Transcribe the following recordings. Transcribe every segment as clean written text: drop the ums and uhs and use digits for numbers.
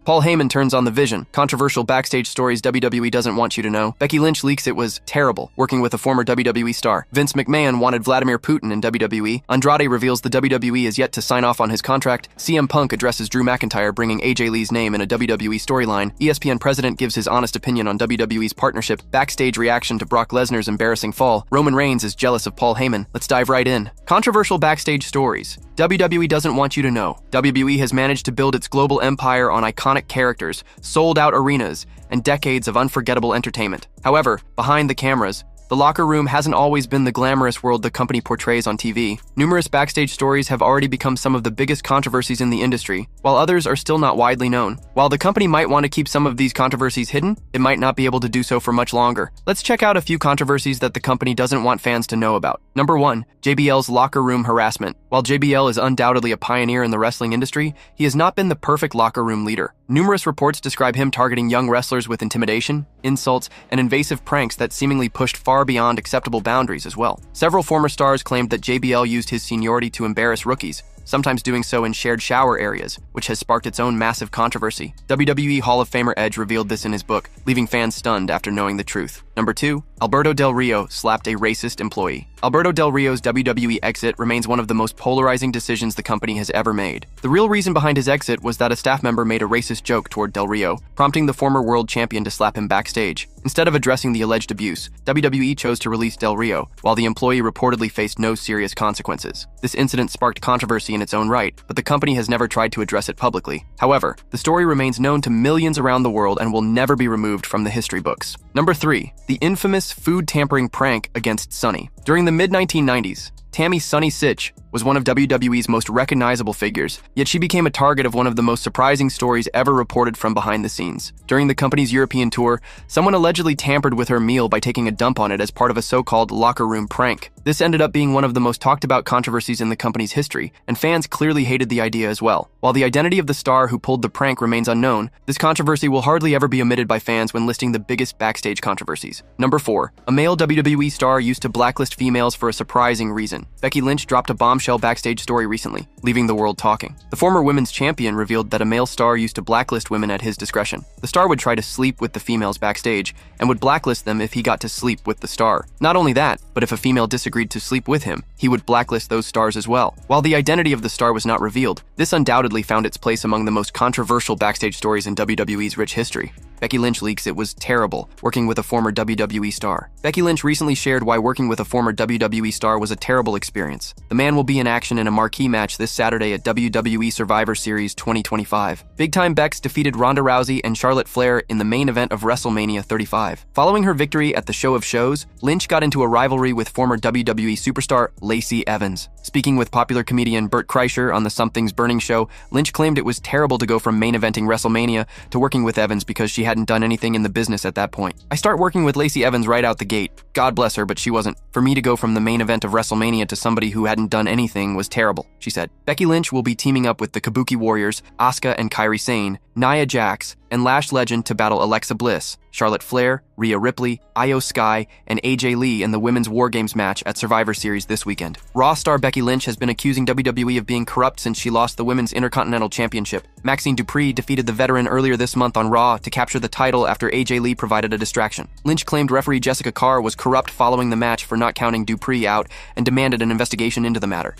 Paul Heyman turns on the Vision. Controversial backstage stories WWE doesn't want you to know. Becky Lynch leaks it was terrible working with a former WWE star. Vince McMahon wanted Vladimir Putin in WWE. Andrade reveals the WWE is yet to sign off on his contract. CM Punk addresses Drew McIntyre, bringing AJ Lee's name in a WWE storyline. ESPN president gives his honest opinion on WWE's partnership. Backstage reaction to Brock Lesnar's embarrassing fall. Roman Reigns is jealous of Paul Heyman. Let's dive right in. Controversial backstage stories WWE doesn't want you to know. WWE has managed to build its global empire on iconic characters, sold-out arenas, and decades of unforgettable entertainment. However, behind the cameras, the locker room hasn't always been the glamorous world the company portrays on TV. Numerous backstage stories have already become some of the biggest controversies in the industry, while others are still not widely known. While the company might want to keep some of these controversies hidden, it might not be able to do so for much longer. Let's check out a few controversies that the company doesn't want fans to know about. Number 1. JBL's locker room harassment. While JBL is undoubtedly a pioneer in the wrestling industry, he has not been the perfect locker room leader. Numerous reports describe him targeting young wrestlers with intimidation, insults, and invasive pranks that seemingly pushed far beyond acceptable boundaries as well. Several former stars claimed that JBL used his seniority to embarrass rookies, sometimes doing so in shared shower areas, which has sparked its own massive controversy. WWE Hall of Famer Edge revealed this in his book, leaving fans stunned after knowing the truth. Number 2. Alberto Del Rio slapped a racist employee. Alberto Del Rio's WWE exit remains one of the most polarizing decisions the company has ever made. The real reason behind his exit was that a staff member made a racist joke toward Del Rio, prompting the former world champion to slap him backstage. Instead of addressing the alleged abuse, WWE chose to release Del Rio, while the employee reportedly faced no serious consequences. This incident sparked controversy in its own right, but the company has never tried to address it publicly. However, the story remains known to millions around the world and will never be removed from the history books. Number 3. The infamous food tampering prank against Sonny. During the mid-1990s, Tammy Sonny Sitch was one of WWE's most recognizable figures, yet she became a target of one of the most surprising stories ever reported from behind the scenes. During the company's European tour, someone allegedly tampered with her meal by taking a dump on it as part of a so-called locker room prank. This ended up being one of the most talked about controversies in the company's history, and fans clearly hated the idea as well. While the identity of the star who pulled the prank remains unknown, this controversy will hardly ever be omitted by fans when listing the biggest backstage controversies. Number 4. A male WWE star used to blacklist females for a surprising reason. Becky Lynch dropped a bombshell backstage story recently, leaving the world talking. The former women's champion revealed that a male star used to blacklist women at his discretion. The star would try to sleep with the females backstage, and would blacklist them if he got to sleep with the star. Not only that, but if a female disagreed to sleep with him, he would blacklist those stars as well. While the identity of the star was not revealed, this undoubtedly found its place among the most controversial backstage stories in WWE's rich history. Becky Lynch leaks it was terrible working with a former WWE star. Becky Lynch recently shared why working with a former WWE star was a terrible experience. The man will be in action in a marquee match this Saturday at WWE Survivor Series 2025. Big-time Bex defeated Ronda Rousey and Charlotte Flair in the main event of WrestleMania 35. Following her victory at the Show of Shows, Lynch got into a rivalry with former WWE superstar Lacey Evans. Speaking with popular comedian Bert Kreischer on the Something's Burning show, Lynch claimed it was terrible to go from main eventing WrestleMania to working with Evans because she hadn't done anything in the business at that point. I start working with Lacey Evans right out the gate. God bless her, but she wasn't. For me to go from the main event of WrestleMania to somebody who hadn't done anything was terrible, she said. Becky Lynch will be teaming up with the Kabuki Warriors, Asuka and Kairi Sane, Nia Jax, and Lash Legend to battle Alexa Bliss, Charlotte Flair, Rhea Ripley, Io Sky, and AJ Lee in the Women's War Games match at Survivor Series this weekend. Raw star Becky Lynch has been accusing WWE of being corrupt since she lost the Women's Intercontinental Championship. Maxine Dupree defeated the veteran earlier this month on Raw to capture the title after AJ Lee provided a distraction. Lynch claimed referee Jessica Carr was corrupt following the match for not counting Dupree out and demanded an investigation into the matter.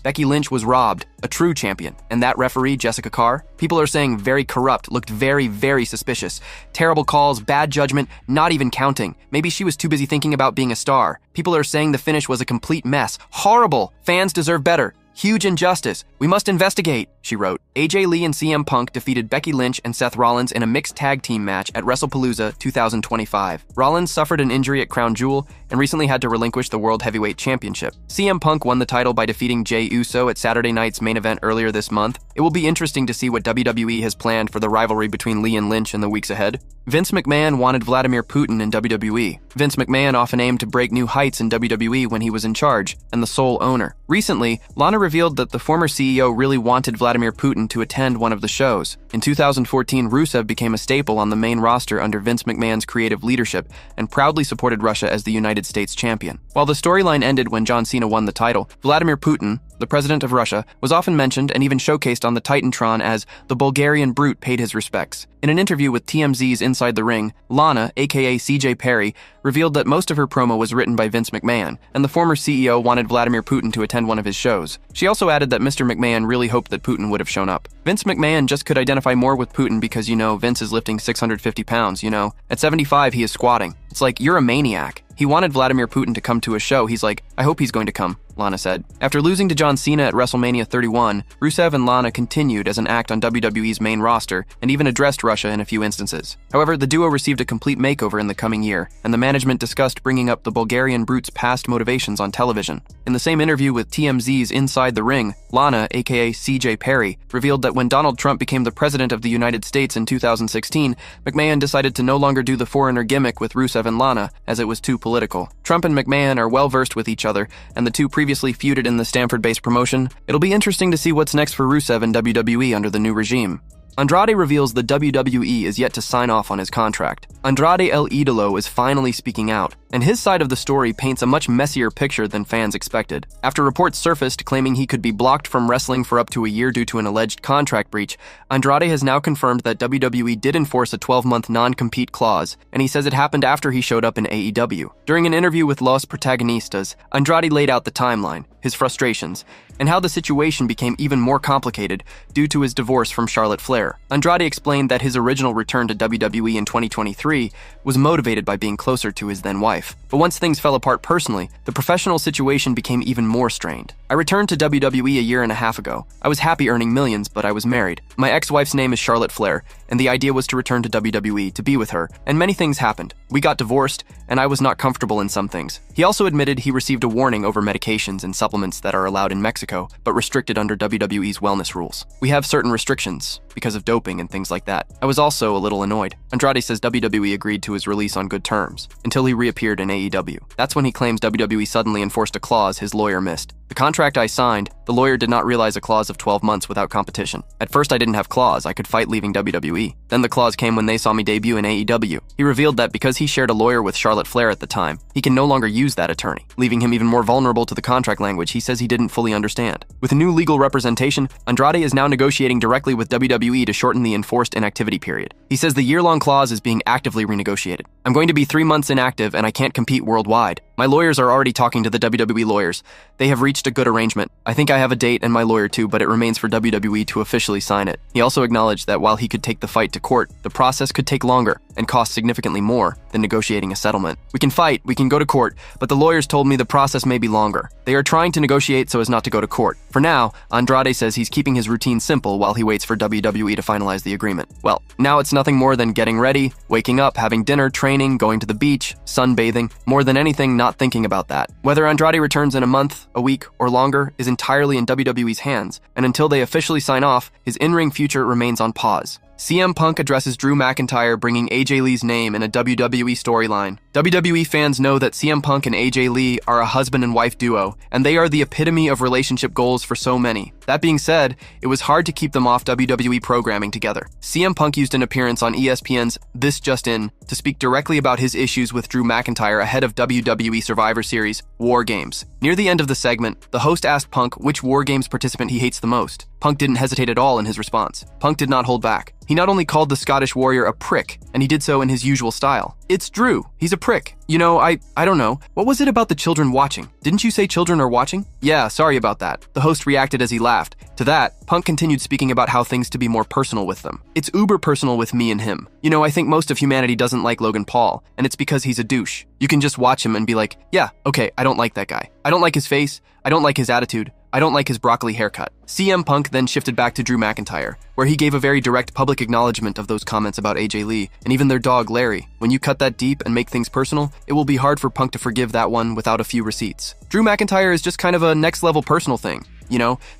Becky Lynch, was robbed, a true champion, and that referee, Jessica Carr, people are saying very corrupt, looked very, very suspicious. Terrible calls, bad judgment, not even counting. Maybe she was too busy thinking about being a star. People are saying the finish was a complete mess. Horrible! Fans deserve better. Huge injustice. We must investigate, she wrote. AJ Lee and CM Punk defeated Becky Lynch and Seth Rollins in a mixed tag team match at WrestlePalooza 2025. Rollins suffered an injury at Crown Jewel and recently had to relinquish the World Heavyweight Championship. CM Punk won the title by defeating Jey Uso at Saturday night's main event earlier this month. It will be interesting to see what WWE has planned for the rivalry between Lee and Lynch in the weeks ahead. Vince McMahon wanted Vladimir Putin in WWE. Vince McMahon often aimed to break new heights in WWE when he was in charge and the sole owner. Recently, Lana revealed that the former CEO really wanted Vladimir Putin to attend one of the shows. In 2014, Rusev became a staple on the main roster under Vince McMahon's creative leadership and proudly supported Russia as the United States champion. While the storyline ended when John Cena won the title, Vladimir Putin, the the president of Russia, was often mentioned and even showcased on the Titantron as the Bulgarian brute paid his respects. In an interview with TMZ's Inside the Ring, Lana, aka CJ Perry, revealed that most of her promo was written by Vince McMahon, and the former CEO wanted Vladimir Putin to attend one of his shows. She also added that Mr. McMahon really hoped that Putin would have shown up. Vince McMahon just could identify more with Putin because, Vince is lifting 650 pounds, At 75, he is squatting. It's like, you're a maniac. He wanted Vladimir Putin to come to a show. He's like, I hope he's going to come, Lana said. After losing to John Cena at WrestleMania 31, Rusev and Lana continued as an act on WWE's main roster and even addressed Russia in a few instances. However, the duo received a complete makeover in the coming year, and the management discussed bringing up the Bulgarian brute's past motivations on television. In the same interview with TMZ's Inside the Ring, Lana, aka CJ Perry, revealed that when Donald Trump became the president of the United States in 2016, McMahon decided to no longer do the foreigner gimmick with Rusev and Lana, as it was too political. Trump and McMahon are well-versed with each other, and the two previously feuded in the Stanford-based promotion. It'll be interesting to see what's next for Rusev and WWE under the new regime. Andrade reveals the WWE is yet to sign off on his contract. Andrade El Idolo is finally speaking out, and his side of the story paints a much messier picture than fans expected. After reports surfaced claiming he could be blocked from wrestling for up to a year due to an alleged contract breach, Andrade has now confirmed that WWE did enforce a 12-month non-compete clause, and he says it happened after he showed up in AEW. During an interview with Los Protagonistas, Andrade laid out the timeline, his frustrations, and how the situation became even more complicated due to his divorce from Charlotte Flair. Andrade explained that his original return to WWE in 2023 was motivated by being closer to his then-wife. But once things fell apart personally, the professional situation became even more strained. I returned to WWE a year and a half ago. I was happy earning millions, but I was married. My ex-wife's name is Charlotte Flair, and the idea was to return to WWE to be with her, and many things happened. We got divorced, and I was not comfortable in some things. He also admitted he received a warning over medications and supplements that are allowed in Mexico, but restricted under WWE's wellness rules. We have certain restrictions because of doping and things like that. I was also a little annoyed. Andrade says WWE agreed to his release on good terms, until he reappeared in AEW. That's when he claims WWE suddenly enforced a clause his lawyer missed. The contract I signed, the lawyer did not realize a clause of 12 months without competition. At first I didn't have clause, I could fight leaving WWE. Then the clause came when they saw me debut in AEW. He revealed that because he shared a lawyer with Charlotte Flair at the time, he can no longer use that attorney, leaving him even more vulnerable to the contract language he says he didn't fully understand. With new legal representation, Andrade is now negotiating directly with WWE to shorten the enforced inactivity period. He says the year-long clause is being actively renegotiated. I'm going to be 3 months inactive and I can't compete worldwide. My lawyers are already talking to the WWE lawyers. They have reached a good arrangement. I think I have a date and my lawyer too, but it remains for WWE to officially sign it. He also acknowledged that while he could take the fight to court, the process could take longer and cost significantly more than negotiating a settlement. We can fight, we can go to court, but the lawyers told me the process may be longer. They are trying to negotiate so as not to go to court. For now, Andrade says he's keeping his routine simple while he waits for WWE to finalize the agreement. Well, now it's nothing more than getting ready, waking up, having dinner, training, going to the beach, sunbathing, more than anything not thinking about that. Whether Andrade returns in a month, a week, or longer is entirely in WWE's hands, and until they officially sign off, his in-ring future remains on pause. CM Punk addresses Drew McIntyre bringing AJ Lee's name in a WWE storyline. WWE fans know that CM Punk and AJ Lee are a husband and wife duo, and they are the epitome of relationship goals for so many. That being said, it was hard to keep them off WWE programming together. CM Punk used an appearance on ESPN's This Just In to speak directly about his issues with Drew McIntyre ahead of WWE Survivor Series War Games. Near the end of the segment, the host asked Punk which War Games participant he hates the most. Punk didn't hesitate at all in his response. Punk did not hold back. He not only called the Scottish Warrior a prick, and he did so in his usual style. It's Drew. He's a prick. I don't know. What was it about the children watching? Didn't you say children are watching? Yeah, sorry about that. The host reacted as he laughed. To that, Punk continued speaking about how things to be more personal with them. It's uber personal with me and him. I think most of humanity doesn't like Logan Paul, and it's because he's a douche. You can just watch him and be like, yeah, okay, I don't like that guy. I don't like his face. I don't like his attitude. I don't like his broccoli haircut. CM Punk then shifted back to Drew McIntyre, where he gave a very direct public acknowledgement of those comments about AJ Lee, and even their dog Larry. When you cut that deep and make things personal, it will be hard for Punk to forgive that one without a few receipts. Drew McIntyre is just kind of a next-level personal thing.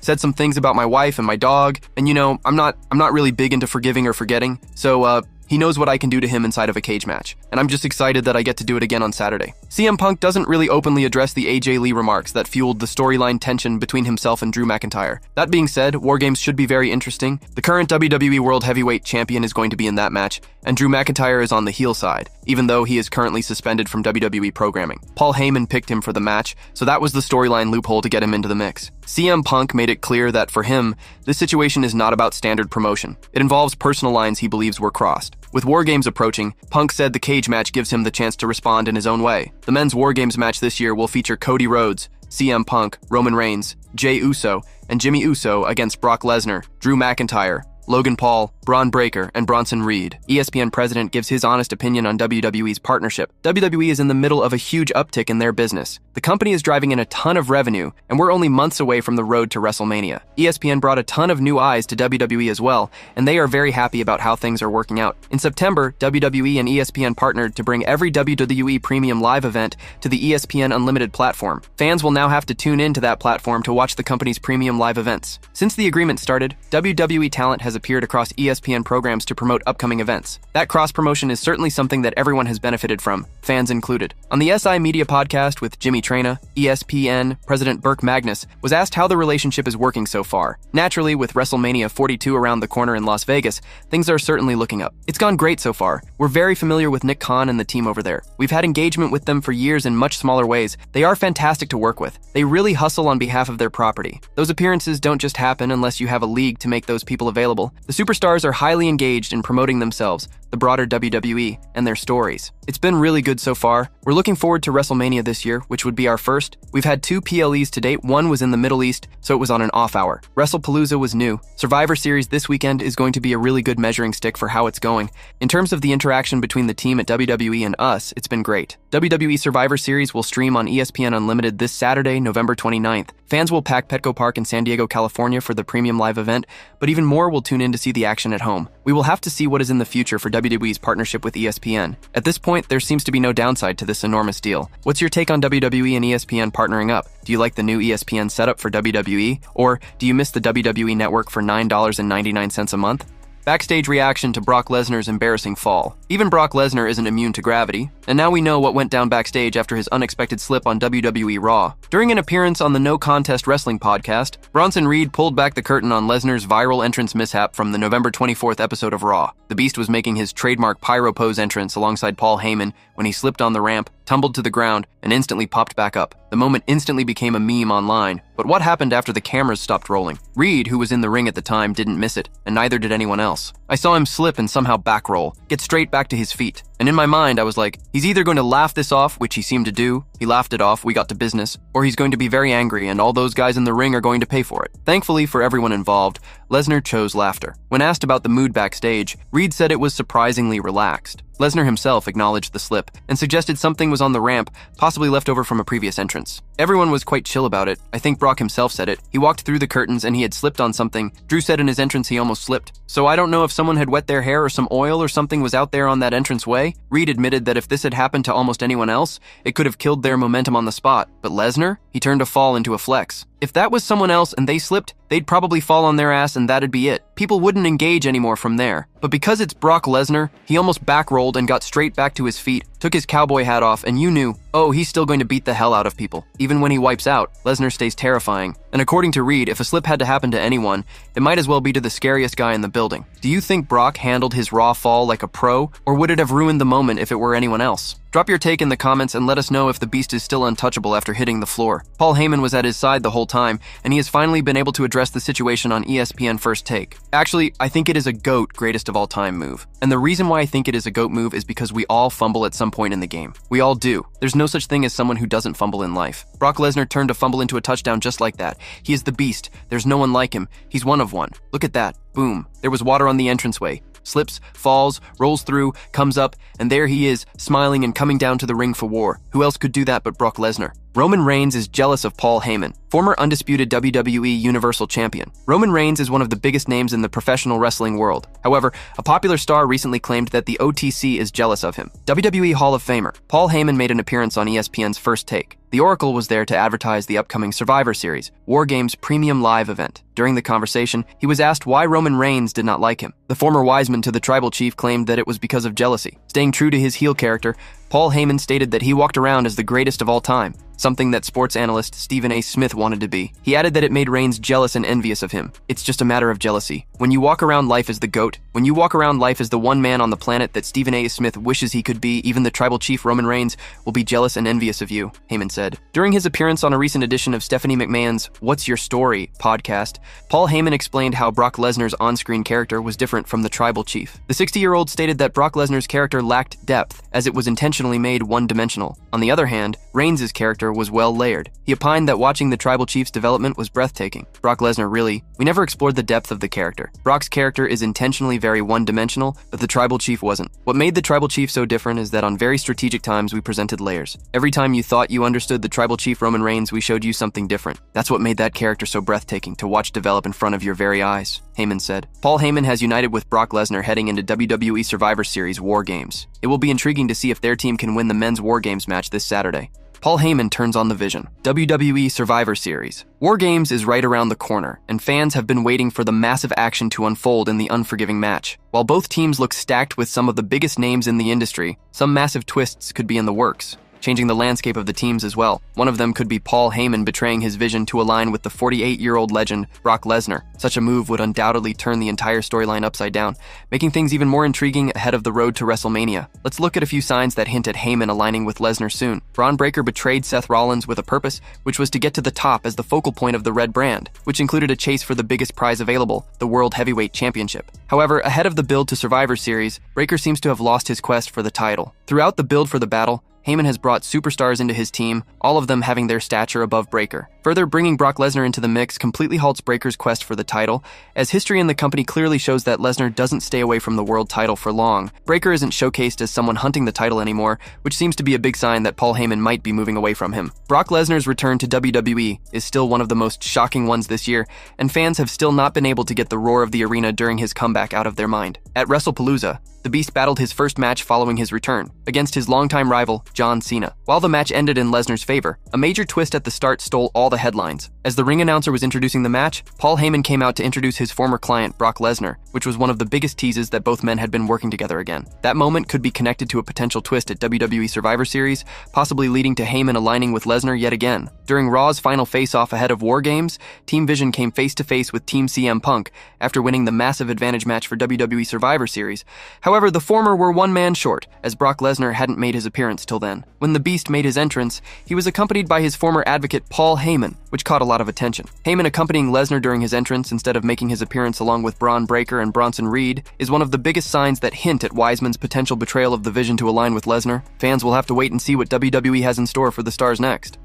Said some things about my wife and my dog, and I'm not really big into forgiving or forgetting, so he knows what I can do to him inside of a cage match, and I'm just excited that I get to do it again on Saturday. CM Punk doesn't really openly address the AJ Lee remarks that fueled the storyline tension between himself and Drew McIntyre. That being said, War Games should be very interesting. The current WWE World Heavyweight Champion is going to be in that match, and Drew McIntyre is on the heel side, even though he is currently suspended from WWE programming. Paul Heyman picked him for the match, so that was the storyline loophole to get him into the mix. CM Punk made it clear that for him, this situation is not about standard promotion. It involves personal lines he believes were crossed. With War Games approaching, Punk said the cage match gives him the chance to respond in his own way. The men's War Games match this year will feature Cody Rhodes, CM Punk, Roman Reigns, Jey Uso, and Jimmy Uso against Brock Lesnar, Drew McIntyre, Logan Paul, Bron Breakker, and Bronson Reed. ESPN president gives his honest opinion on WWE's partnership. WWE is in the middle of a huge uptick in their business. The company is driving in a ton of revenue, and we're only months away from the road to WrestleMania. ESPN brought a ton of new eyes to WWE as well, and they are very happy about how things are working out. In September, WWE and ESPN partnered to bring every WWE Premium Live event to the ESPN Unlimited platform. Fans will now have to tune in to that platform to watch the company's premium live events. Since the agreement started, WWE talent has appeared across ESPN programs to promote upcoming events. That cross-promotion is certainly something that everyone has benefited from, fans included. On the SI Media podcast with Jimmy Traina, ESPN President Burke Magnus was asked how the relationship is working so far. Naturally, with WrestleMania 42 around the corner in Las Vegas, things are certainly looking up. It's gone great so far. We're very familiar with Nick Khan and the team over there. We've had engagement with them for years in much smaller ways. They are fantastic to work with. They really hustle on behalf of their property. Those appearances don't just happen unless you have a league to make those people available. The superstars are highly engaged in promoting themselves, the broader WWE, and their stories. It's been really good so far. We're looking forward to WrestleMania this year, which would be our first. We've had 2 PLEs to date. One was in the Middle East, so it was on an off hour. WrestlePalooza was new. Survivor Series this weekend is going to be a really good measuring stick for how it's going. In terms of the interaction between the team at WWE and us, it's been great. WWE Survivor Series will stream on ESPN Unlimited this Saturday, November 29th. Fans will pack Petco Park in San Diego, California for the premium live event, but even more will tune in to see the action at home. We will have to see what is in the future for WWE's partnership with ESPN. At this point, there seems to be no downside to this enormous deal. What's your take on WWE and ESPN partnering up? Do you like the new ESPN setup for WWE? Or do you miss the WWE network for $9.99 a month? Backstage reaction to Brock Lesnar's embarrassing fall. Even Brock Lesnar isn't immune to gravity, and now we know what went down backstage after his unexpected slip on WWE Raw. During an appearance on the No Contest Wrestling podcast, Bronson Reed pulled back the curtain on Lesnar's viral entrance mishap from the November 24th episode of Raw. The Beast was making his trademark pyro pose entrance alongside Paul Heyman when he slipped on the ramp, tumbled to the ground, and instantly popped back up. The moment instantly became a meme online. But what happened after the cameras stopped rolling? Reed, who was in the ring at the time, didn't miss it, and neither did anyone else. I saw him slip and somehow back roll, get straight back to his feet. And in my mind, I was like, he's either going to laugh this off, which he seemed to do, he laughed it off, we got to business, or he's going to be very angry and all those guys in the ring are going to pay for it. Thankfully for everyone involved, Lesnar chose laughter. When asked about the mood backstage, Reed said it was surprisingly relaxed. Lesnar himself acknowledged the slip and suggested something was on the ramp, possibly left over from a previous entrance. Everyone was quite chill about it. I think Brock himself said it. He walked through the curtains and he had slipped on something. Drew said in his entrance he almost slipped. So I don't know if someone had wet their hair or some oil or something was out there on that entrance way. Reed admitted that if this had happened to almost anyone else, it could have killed their momentum on the spot. But Lesnar? He turned a fall into a flex. If that was someone else and they slipped, they'd probably fall on their ass and that'd be it. People wouldn't engage anymore from there. But because it's Brock Lesnar, he almost back rolled and got straight back to his feet, took his cowboy hat off, and you knew, oh, he's still going to beat the hell out of people. Even when he wipes out, Lesnar stays terrifying. And according to Reed, if a slip had to happen to anyone, it might as well be to the scariest guy in the building. Do you think Brock handled his Raw fall like a pro, or would it have ruined the moment if it were anyone else? Drop your take in the comments and let us know if the Beast is still untouchable after hitting the floor. Paul Heyman was at his side the whole time, and he has finally been able to address the situation on ESPN First Take. Actually, I think it is a GOAT greatest of all time move. And the reason why I think it is a GOAT move is because we all fumble at some point in the game. We all do. There's no such thing as someone who doesn't fumble in life. Brock Lesnar turned a fumble into a touchdown just like that. He is the Beast. There's no one like him. He's one of one. Look at that. Boom. There was water on the entranceway. Slips, falls, rolls through, comes up, and there he is, smiling and coming down to the ring for war. Who else could do that but Brock Lesnar? Roman Reigns is jealous of Paul Heyman, former undisputed WWE Universal Champion. Roman Reigns is one of the biggest names in the professional wrestling world. However, a popular star recently claimed that the OTC is jealous of him. WWE Hall of Famer Paul Heyman made an appearance on ESPN's First Take. The Oracle was there to advertise the upcoming Survivor Series, War Games' premium live event. During the conversation, he was asked why Roman Reigns did not like him. The former wiseman to the tribal chief claimed that it was because of jealousy, Staying true to his heel character, Paul Heyman stated that he walked around as the greatest of all time, something that sports analyst Stephen A. Smith wanted to be. He added that it made Reigns jealous and envious of him. It's just a matter of jealousy. When you walk around life as the GOAT, when you walk around life as the one man on the planet that Stephen A. Smith wishes he could be, even the tribal chief Roman Reigns will be jealous and envious of you, Heyman said. During his appearance on a recent edition of Stephanie McMahon's What's Your Story podcast, Paul Heyman explained how Brock Lesnar's on-screen character was different from the tribal chief. The 60-year-old stated that Brock Lesnar's character lacked depth, as it was intentionally made one-dimensional. On the other hand, Reigns' character was well layered. He opined that watching the tribal chief's development was breathtaking. Brock Lesnar we never explored the depth of the character. Brock's character is intentionally very one-dimensional, but the tribal chief wasn't. What made the tribal chief so different is that on very strategic times we presented layers. Every time you thought you understood the tribal chief Roman Reigns, we showed you something different. That's what made that character so breathtaking to watch develop in front of your very eyes, Heyman said. Paul Heyman has united with Brock Lesnar heading into WWE Survivor Series War Games. It will be intriguing to see if their team can win the men's War Games match this Saturday. Paul Heyman turns on the vision. WWE Survivor Series. War Games is right around the corner, and fans have been waiting for the massive action to unfold in the unforgiving match. While both teams look stacked with some of the biggest names in the industry, some massive twists could be in the works, changing the landscape of the teams as well. One of them could be Paul Heyman betraying his vision to align with the 48-year-old legend Brock Lesnar. Such a move would undoubtedly turn the entire storyline upside down, making things even more intriguing ahead of the road to WrestleMania. Let's look at a few signs that hint at Heyman aligning with Lesnar soon. Bron Breakker betrayed Seth Rollins with a purpose, which was to get to the top as the focal point of the red brand, which included a chase for the biggest prize available, the World Heavyweight Championship. However, ahead of the build to Survivor Series, Breakker seems to have lost his quest for the title. Throughout the build for the battle, Heyman has brought superstars into his team, all of them having their stature above Breakker. Further, bringing Brock Lesnar into the mix completely halts Breakker's quest for the title, as history in the company clearly shows that Lesnar doesn't stay away from the world title for long. Breakker isn't showcased as someone hunting the title anymore, which seems to be a big sign that Paul Heyman might be moving away from him. Brock Lesnar's return to WWE is still one of the most shocking ones this year, and fans have still not been able to get the roar of the arena during his comeback out of their mind. At WrestlePalooza, the Beast battled his first match following his return, against his longtime rival, John Cena. While the match ended in Lesnar's favor, a major twist at the start stole all the headlines. As the ring announcer was introducing the match, Paul Heyman came out to introduce his former client, Brock Lesnar, which was one of the biggest teases that both men had been working together again. That moment could be connected to a potential twist at WWE Survivor Series, possibly leading to Heyman aligning with Lesnar yet again. During Raw's final face-off ahead of War Games, Team Vision came face-to-face with Team CM Punk after winning the massive advantage match for WWE Survivor Series. However, the former were one man short, as Brock Lesnar hadn't made his appearance till then. When the Beast made his entrance, he was accompanied by his former advocate Paul Heyman, which caught a lot of attention. Heyman accompanying Lesnar during his entrance instead of making his appearance along with Bron Breakker and Bronson Reed is one of the biggest signs that hint at Wiseman's potential betrayal of the vision to align with Lesnar. Fans will have to wait and see what WWE has in store for the stars next.